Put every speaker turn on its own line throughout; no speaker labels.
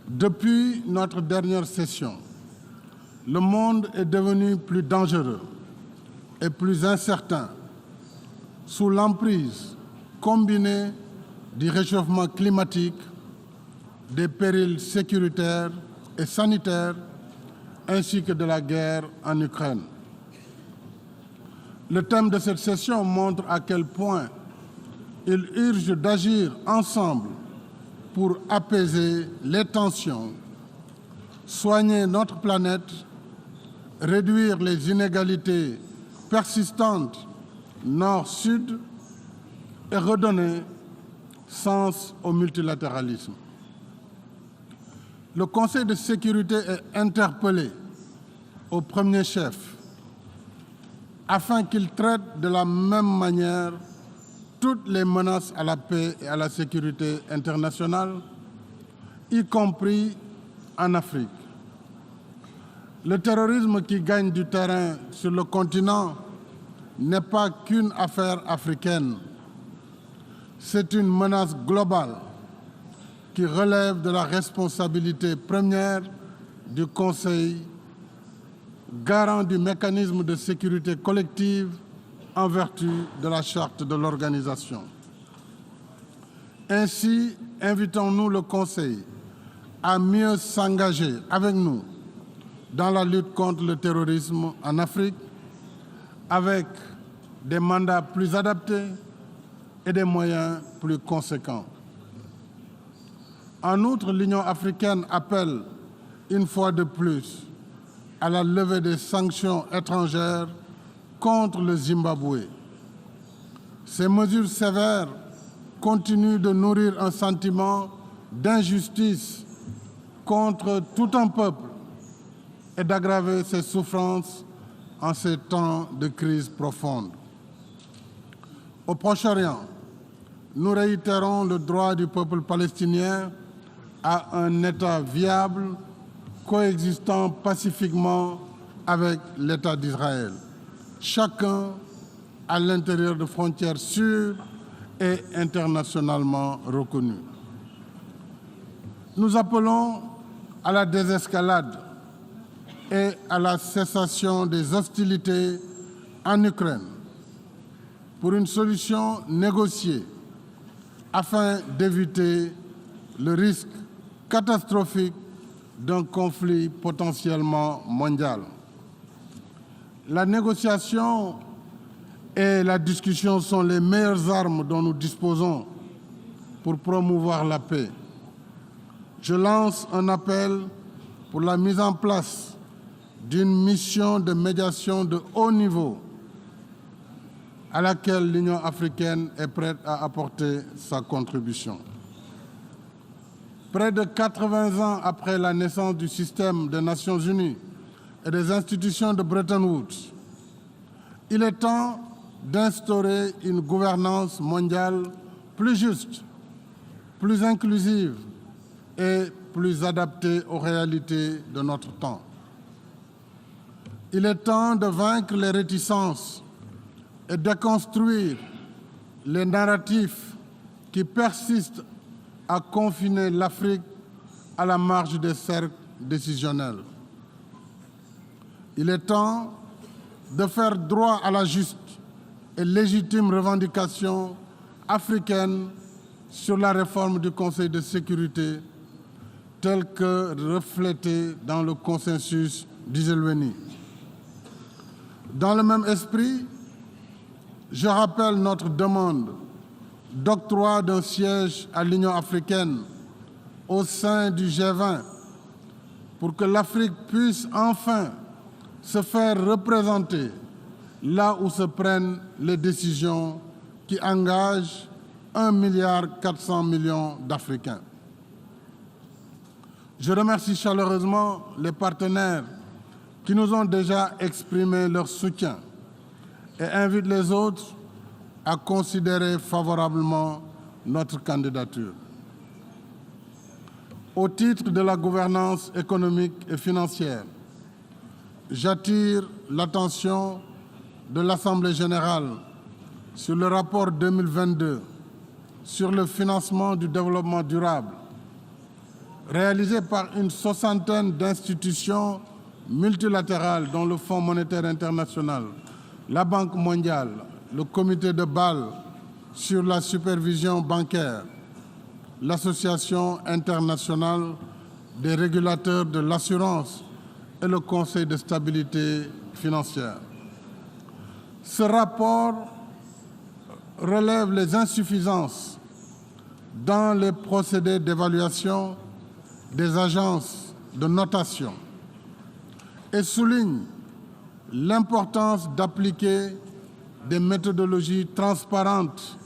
Depuis notre dernière session, le monde est devenu plus dangereux et plus incertain sous l'emprise combinée du réchauffement climatique, des périls sécuritaires et sanitaires, ainsi que de la guerre en Ukraine. Le thème de cette session montre à quel point il urge d'agir ensemble pour apaiser les tensions, soigner notre planète, réduire les inégalités persistantes nord-sud et redonner sens au multilatéralisme. Le Conseil de sécurité est interpellé au premier chef afin qu'il traite de la même manière toutes les menaces à la paix et à la sécurité internationale, y compris en Afrique. Le terrorisme qui gagne du terrain sur le continent n'est pas qu'une affaire africaine. C'est une menace globale qui relève de la responsabilité première du Conseil, garant du mécanisme de sécurité collective en vertu de la charte de l'organisation. Ainsi, invitons-nous le Conseil à mieux s'engager avec nous dans la lutte contre le terrorisme en Afrique, avec des mandats plus adaptés et des moyens plus conséquents. En outre, l'Union africaine appelle une fois de plus à la levée des sanctions étrangères contre le Zimbabwe. Ces mesures sévères continuent de nourrir un sentiment d'injustice contre tout un peuple et d'aggraver ses souffrances en ces temps de crise profonde. Au Proche-Orient, nous réitérons le droit du peuple palestinien à un État viable, coexistant pacifiquement avec l'État d'Israël, chacun à l'intérieur de frontières sûres et internationalement reconnues. Nous appelons à la désescalade et à la cessation des hostilités en Ukraine pour une solution négociée afin d'éviter le risque catastrophique d'un conflit potentiellement mondial. La négociation et la discussion sont les meilleures armes dont nous disposons pour promouvoir la paix. Je lance un appel pour la mise en place d'une mission de médiation de haut niveau à laquelle l'Union africaine est prête à apporter sa contribution. Près de 80 ans après la naissance du système des Nations Unies et des institutions de Bretton Woods, il est temps d'instaurer une gouvernance mondiale plus juste, plus inclusive et plus adaptée aux réalités de notre temps. Il est temps de vaincre les réticences et déconstruire les narratifs qui persistent à confiner l'Afrique à la marge des cercles décisionnels. Il est temps de faire droit à la juste et légitime revendication africaine sur la réforme du Conseil de sécurité telle que reflétée dans le consensus d'Iselweni. Dans le même esprit, je rappelle notre demande d'octroi d'un siège à l'Union africaine au sein du G20 pour que l'Afrique puisse enfin se faire représenter là où se prennent les décisions qui engagent 1,4 milliard d'Africains. Je remercie chaleureusement les partenaires qui nous ont déjà exprimé leur soutien et invite les autres à considérer favorablement notre candidature. Au titre de la gouvernance économique et financière, j'attire l'attention de l'Assemblée générale sur le rapport 2022 sur le financement du développement durable réalisé par une soixantaine d'institutions multilatérales, dont le Fonds monétaire international, la Banque mondiale, le Comité de Bâle sur la supervision bancaire, l'Association internationale des régulateurs de l'assurance et le Conseil de stabilité financière. Ce rapport relève les insuffisances dans les procédés d'évaluation des agences de notation et souligne l'importance d'appliquer des méthodologies transparentes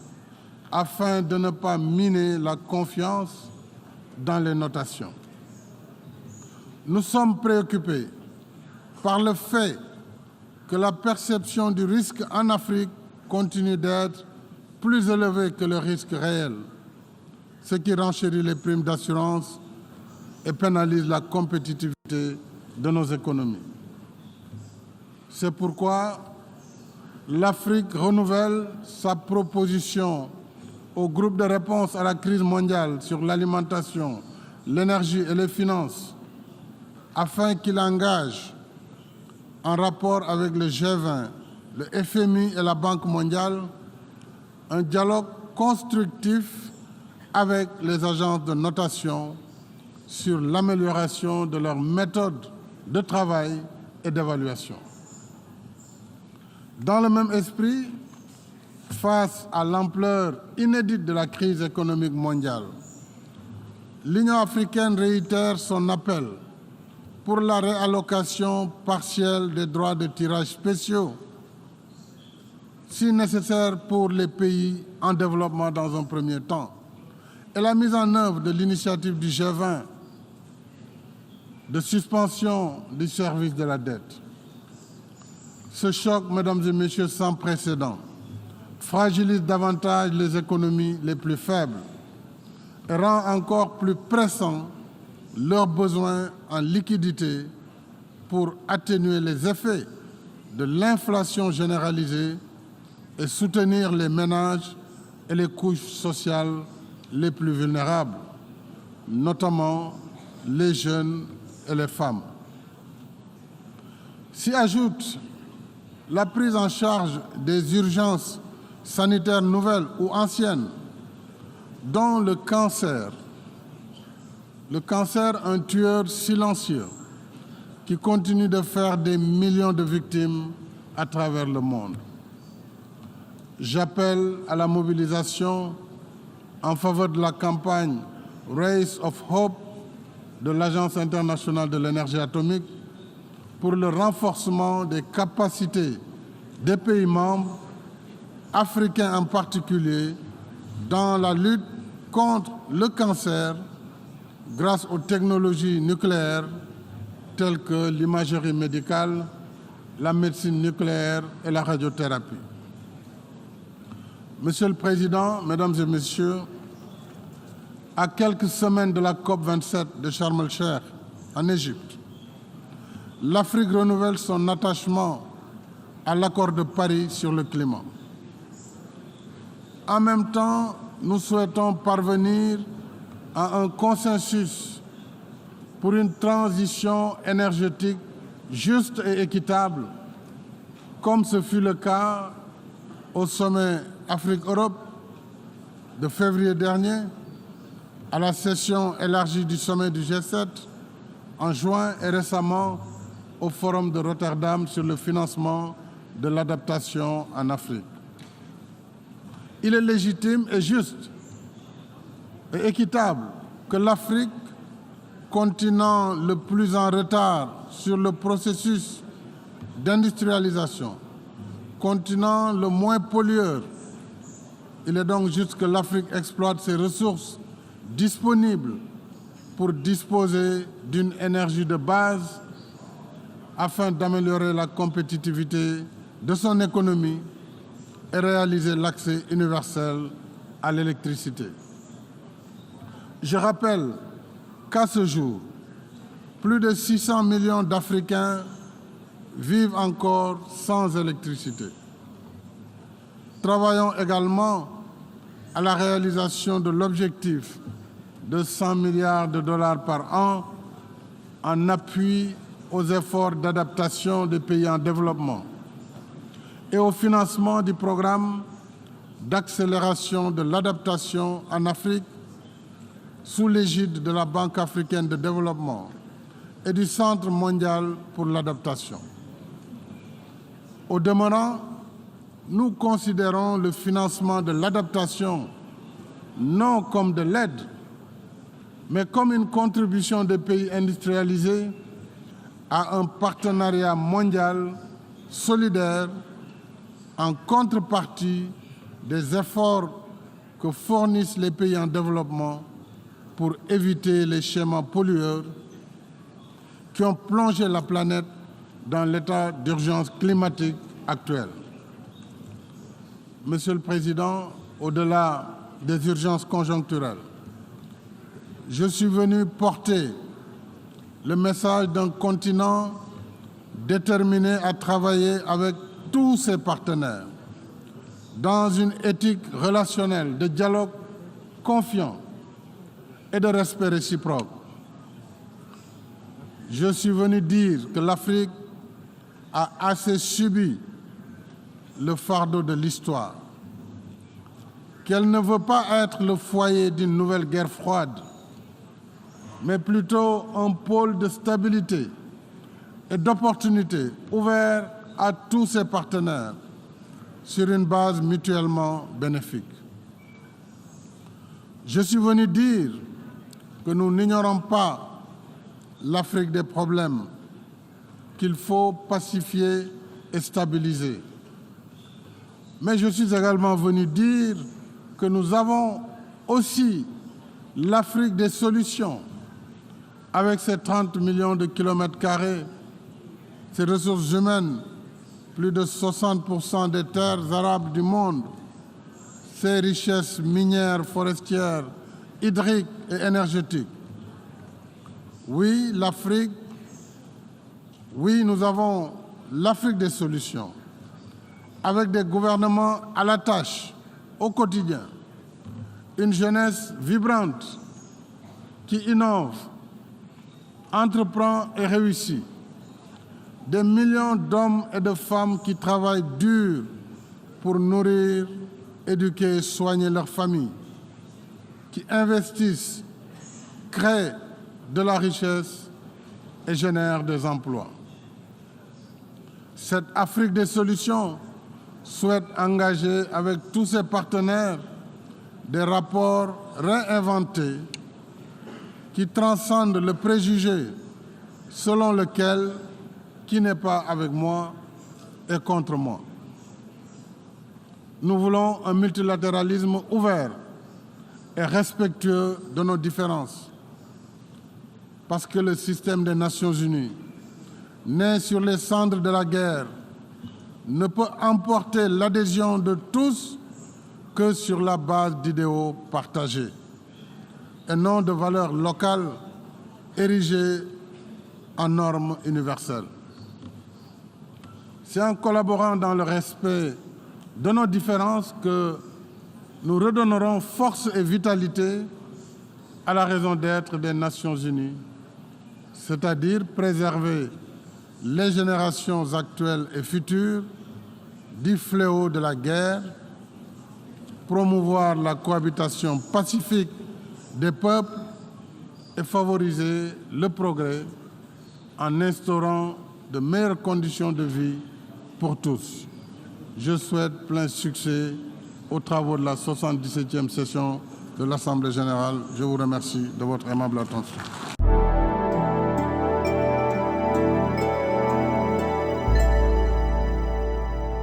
afin de ne pas miner la confiance dans les notations. Nous sommes préoccupés par le fait que la perception du risque en Afrique continue d'être plus élevée que le risque réel, ce qui renchérit les primes d'assurance et pénalise la compétitivité de nos économies. C'est pourquoi l'Afrique renouvelle sa proposition au groupe de réponse à la crise mondiale sur l'alimentation, l'énergie et les finances, afin qu'il engage, en rapport avec le G20, le FMI et la Banque mondiale, un dialogue constructif avec les agences de notation sur l'amélioration de leurs méthodes de travail et d'évaluation. Dans le même esprit, face à l'ampleur inédite de la crise économique mondiale, l'Union africaine réitère son appel pour la réallocation partielle des droits de tirage spéciaux, si nécessaire pour les pays en développement dans un premier temps, et la mise en œuvre de l'initiative du G20 de suspension du service de la dette. Ce choc, mesdames et messieurs, sans précédent, fragilise davantage les économies les plus faibles et rend encore plus pressant leurs besoins en liquidité pour atténuer les effets de l'inflation généralisée et soutenir les ménages et les couches sociales les plus vulnérables, notamment les jeunes et les femmes. S'y ajoute la prise en charge des urgences sanitaires nouvelles ou anciennes, dont le cancer, un tueur silencieux qui continue de faire des millions de victimes à travers le monde. J'appelle à la mobilisation en faveur de la campagne Rays of Hope de l'Agence internationale de l'énergie atomique pour le renforcement des capacités des pays membres, africains en particulier, dans la lutte contre le cancer grâce aux technologies nucléaires telles que l'imagerie médicale, la médecine nucléaire et la radiothérapie. Monsieur le Président, Mesdames et Messieurs, à quelques semaines de la COP27 de Sharm el-Cheikh en Égypte, l'Afrique renouvelle son attachement à l'accord de Paris sur le climat. En même temps, nous souhaitons parvenir à un consensus pour une transition énergétique juste et équitable, comme ce fut le cas au sommet Afrique-Europe de février dernier, à la session élargie du sommet du G7 en juin et récemment au Forum de Rotterdam sur le financement de l'adaptation en Afrique. Il est légitime et juste et équitable que l'Afrique, continent le plus en retard sur le processus d'industrialisation, continent le moins pollueur, il est donc juste que l'Afrique exploite ses ressources disponibles pour disposer d'une énergie de base afin d'améliorer la compétitivité de son économie et réaliser l'accès universel à l'électricité. Je rappelle qu'à ce jour, plus de 600 millions d'Africains vivent encore sans électricité. Travaillons également à la réalisation de l'objectif de 100 milliards de dollars par an en appui aux efforts d'adaptation des pays en développement et au financement du programme d'accélération de l'adaptation en Afrique sous l'égide de la Banque africaine de développement et du Centre mondial pour l'adaptation. Au demeurant, nous considérons le financement de l'adaptation non comme de l'aide, mais comme une contribution des pays industrialisés à un partenariat mondial solidaire en contrepartie des efforts que fournissent les pays en développement pour éviter les schémas pollueurs qui ont plongé la planète dans l'état d'urgence climatique actuel. Monsieur le Président, au-delà des urgences conjoncturelles, je suis venu porter le message d'un continent déterminé à travailler avec tous ses partenaires dans une éthique relationnelle de dialogue confiant et de respect réciproque. Je suis venu dire que l'Afrique a assez subi le fardeau de l'histoire, qu'elle ne veut pas être le foyer d'une nouvelle guerre froide, mais plutôt un pôle de stabilité et d'opportunité ouvert à tous ses partenaires sur une base mutuellement bénéfique. Je suis venu dire que nous n'ignorons pas l'Afrique des problèmes qu'il faut pacifier et stabiliser. Mais je suis également venu dire que nous avons aussi l'Afrique des solutions, avec ses 30 millions de kilomètres carrés, ses ressources humaines, plus de 60% des terres arables du monde, ses richesses minières, forestières, hydriques et énergétiques. Oui, l'Afrique, oui, nous avons l'Afrique des solutions, avec des gouvernements à la tâche, au quotidien, une jeunesse vibrante qui innove, entreprend et réussit, des millions d'hommes et de femmes qui travaillent dur pour nourrir, éduquer et soigner leurs familles, qui investissent, créent de la richesse et génèrent des emplois. Cette Afrique des solutions souhaite engager avec tous ses partenaires des rapports réinventés qui transcendent le préjugé selon lequel qui n'est pas avec moi est contre moi. Nous voulons un multilatéralisme ouvert et respectueux de nos différences, parce que le système des Nations Unies, né sur les cendres de la guerre, ne peut emporter l'adhésion de tous que sur la base d'idéaux partagés et non de valeurs locales érigées en normes universelles. C'est en collaborant dans le respect de nos différences que nous redonnerons force et vitalité à la raison d'être des Nations Unies, c'est-à-dire préserver les générations actuelles et futures du fléau de la guerre, promouvoir la cohabitation pacifique des peuples et favoriser le progrès en instaurant de meilleures conditions de vie pour tous. Je souhaite plein succès aux travaux de la 77e session de l'Assemblée générale. Je vous remercie de votre aimable attention.